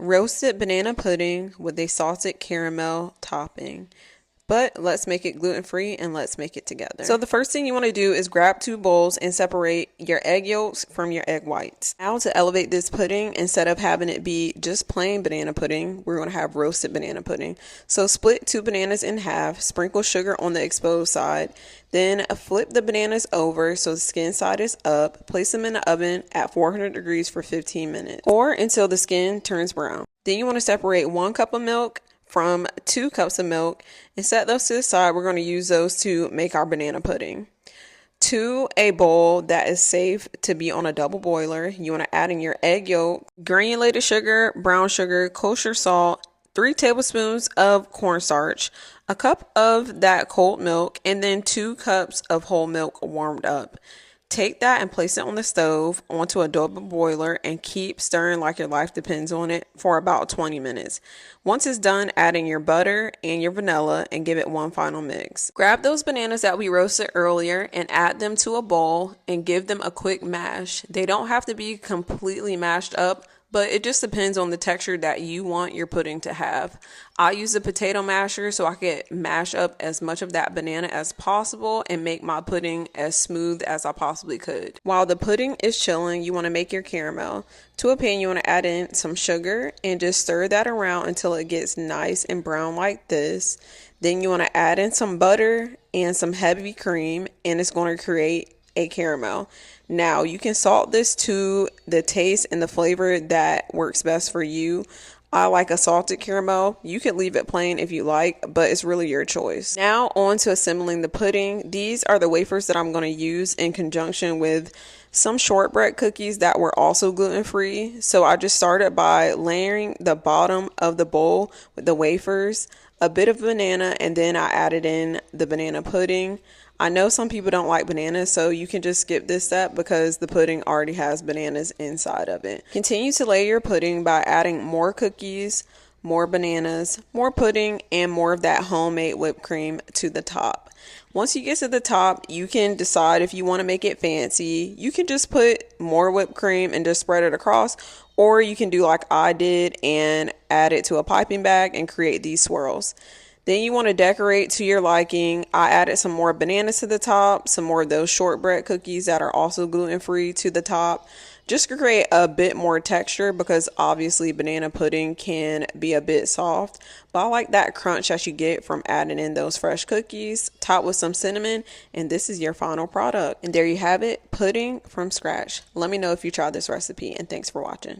Roasted banana pudding with a salted caramel topping. But let's make it gluten-free and let's make it together. So the first thing you want to do is grab 2 bowls and separate your egg yolks from your egg whites. Now to elevate this pudding, instead of having it be just plain banana pudding, we're going to have roasted banana pudding. So split 2 bananas in half, sprinkle sugar on the exposed side, then flip the bananas over so the skin side is up, place them in the oven at 400 degrees for 15 minutes or until the skin turns brown. Then you want to separate 1 cup of milk from 2 cups of milk and set those to the side. We're going to use those to make our banana pudding. To a bowl that is safe to be on a double boiler, you want to add in your egg yolk, granulated sugar, brown sugar, kosher salt, 3 tablespoons of cornstarch, a cup of that cold milk, and then 2 cups of whole milk warmed up. Take that and place it on the stove onto a double boiler and keep stirring like your life depends on it for about 20 minutes. Once it's done, add in your butter and your vanilla and give it one final mix. Grab those bananas that we roasted earlier and add them to a bowl and give them a quick mash. They don't have to be completely mashed up, but it just depends on the texture that you want your pudding to have. I use a potato masher so I can mash up as much of that banana as possible and make my pudding as smooth as I possibly could. While the pudding is chilling, you want to make your caramel. To a pan, you want to add in some sugar and just stir that around until it gets nice and brown like this. Then you want to add in some butter and some heavy cream, and it's going to create a caramel. Now you can salt this to the taste and the flavor that works best for you. I like a salted caramel. You can leave it plain if you like, but it's really your choice. Now on to assembling the pudding. These are the wafers that I'm going to use in conjunction with some shortbread cookies that were also gluten-free. So I just started by layering the bottom of the bowl with the wafers, a bit of banana, and then I added in the banana pudding. I know some people don't like bananas, so you can just skip this step because the pudding already has bananas inside of it. Continue to layer your pudding by adding more cookies, more bananas, more pudding, and more of that homemade whipped cream to the top. Once you get to the top, you can decide if you want to make it fancy. You can just put more whipped cream and just spread it across, or you can do like I did and add it to a piping bag and create these swirls. Then you want to decorate to your liking. I added some more bananas to the top, some more of those shortbread cookies that are also gluten-free to the top, just to create a bit more texture because obviously banana pudding can be a bit soft. But I like that crunch that you get from adding in those fresh cookies, topped with some cinnamon, and this is your final product. And there you have it, pudding from scratch. Let me know if you tried this recipe, and thanks for watching.